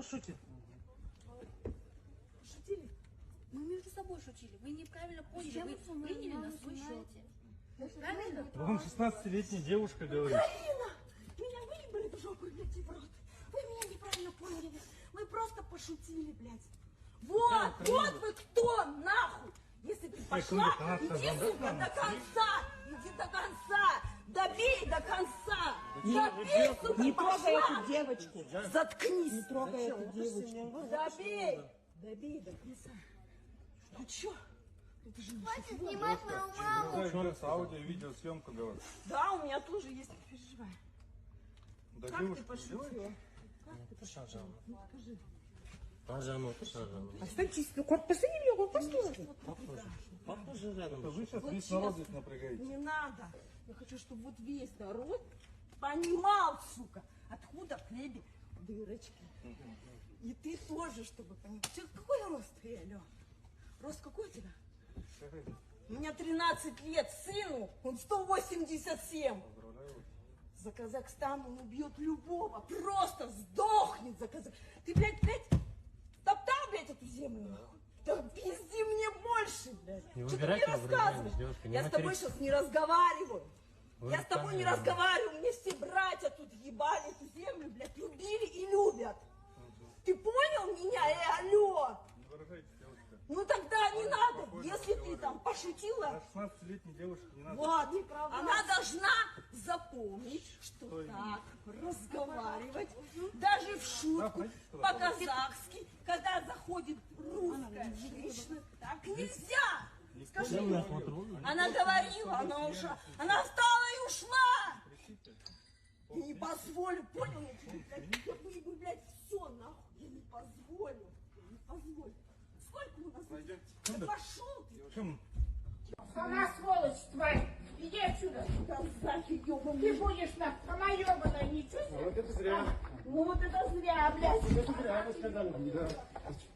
шутит. Шутили? Мы между собой шутили. Вы неправильно поняли. Вы приняли на свой счет. Правильно? Вам 16-летняя девушка говорит. Украина! Меня выебали в жопу, блядь, и в рот. Вы меня неправильно поняли. Мы просто пошутили, блядь. Вот, вот вы кто, нахуй! Если ты пошла, иди, сука, до конца! Иди до конца! Добей до конца! Добей, сука, Не трогай пошла! эту девочку. Заткнись! Не трогай эту девочку. Добей! Добей до конца! Ну чё? Это же Хватит снимать мою маму. Еще раз аудио и видеосъемку говорю. Да, у меня тоже есть, не переживай. Да Как ты девушка, пошутила? Останьтесь, корпусы не корпусы. это вы сейчас весь народ здесь напрягаете. Не надо. Я хочу, чтобы вот весь народ понимал, сука, откуда в хлебе дырочки. И ты тоже, чтобы понимал. Какой рост ты, алё? Рост какой у тебя? У меня 13 лет, сыну, он 187. За Казахстан он убьет любого, просто сдохнет за Казахстан. Ты, блядь, топтал, блядь, эту землю, нахуй? Да пизди мне больше, блядь. Что ты мне рассказываешь? Я с тобой сейчас не разговариваю. Я с тобой не разговариваю, мне все братья тут ебали эту землю, блядь, любили и любят. Ты понял меня, алло? Не выражайтесь, девушка. Ну тогда не надо, если ты там пошутила. 16-летней девушке не надо. Вот, она должна запомнить, что так разговаривать, даже в шутку, по-казахски, когда заходит русская женщина, так нельзя. Скажи, она говорила, она ушла, она встала и ушла. Я не позволю, понял? Я выебу, блядь, все нахуй, я не позволю, я не позволю. Сколько у нас? Да пошел ты. Она сволочь тварь! Иди отсюда! Казахи, ёбаные. Ты будешь на ебаная, ничего себе! Вот это зря. Ну вот это зря, блядь. Это зря, вы сказали. Да.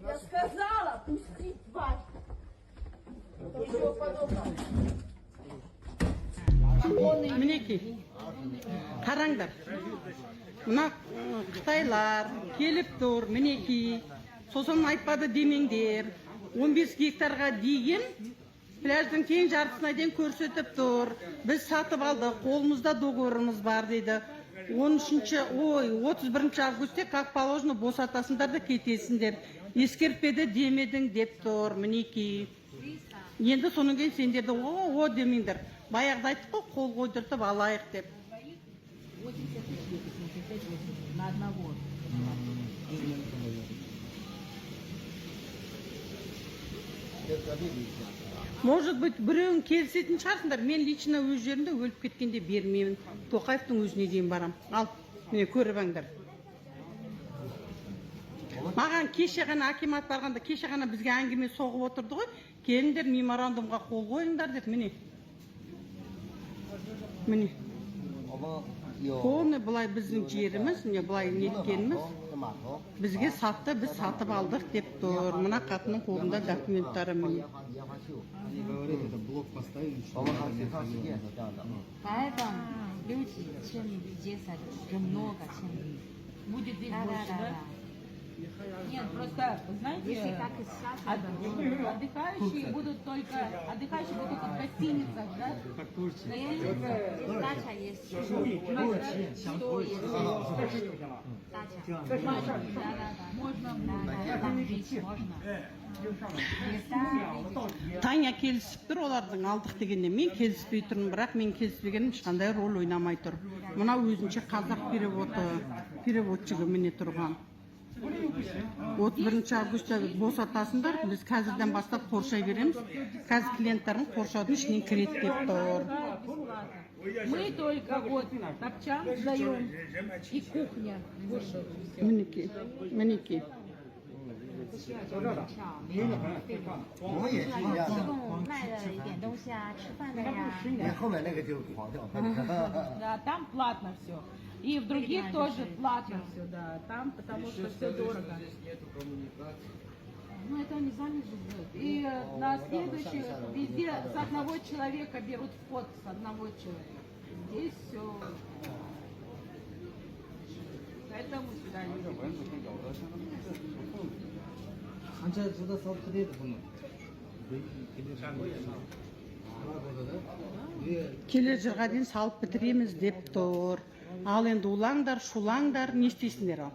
Я сказала, пусти, тварь. Ничего подобного. Мінекей, қараңдар. Мына Қытайлар келіп тұр, мінекей. Сосын айтпады демеңдер. 15 гектарға дейін пляждың тең жартысына дейін көрсетіп тұр. Біз сатып алдық, қолымызда договорымыз бар дейді. 31 августте как положено босатасыңдар да кетесіңдер. Ескертпеді демедің деп тұр, мінекей. Енді соның кейін сендерді о демеңдер. Баяғыда айттық қой, қол қойдыртып алайық деп. 85 на одного. Может быть, біреуін келісетін шығарсыңдар. Мен лично өз жерімде өліп кеткенде бермеймін. Тоқаевтың өзіне дейін барам. Ал, міне көріп аңдар. Маған кеше ғана акимат барғанда, кеше ғана бізге әңгіме соғып отырды ғой. Келіңдер меморандумға қол қойыңдар деп, міне. Міне. Оны бұлай біздің жеріміз, міне бұлай неткеніміз. Бізге сатты, біз сатып алдық деп тұр. Мына қатының қолында документтары міне. Они говорят, это блок поставили. Поэтому люди, чем здесь много, чем будет ведь больше, да? Нет, просто, знаете, отдыхающие будут только в гостиницах, да? Дача есть. Что есть? Дача. Можно, там жить можно. Таня келісіп тұр, олардың алдық дегенде. Мен келіспей тұрмын, бірақ мен келіспегенім ешқандай рөл ойнамай тұр. Мына өзінше қазақ переводчығы міне тұрған. 31 августта босатасыңдар, біз қазірден бастап қоршай береміз. Қазір клиенттардың қоршаудың ішінен кіреді деп тұр. Мы только вот топчан сдаем и кухня выше. Мінекей, мінекей. 我也听一样提供卖的一点东西啊，吃饭的呀。你后面那个就狂掉。 Да, там платно все. И в других тоже платно все, да. Там, потому что все дорого. Ну, это они сами же делают. И на следующий, везде с одного человека берут вход, с одного человека. Здесь все. Поэтому сюда люди. қанша жылда салып бітіреді бұны? келер жылға дейін салып бітіреміз деп тұр. Ал енді улаңдар, шулаңдар, не істейсіңдер ал?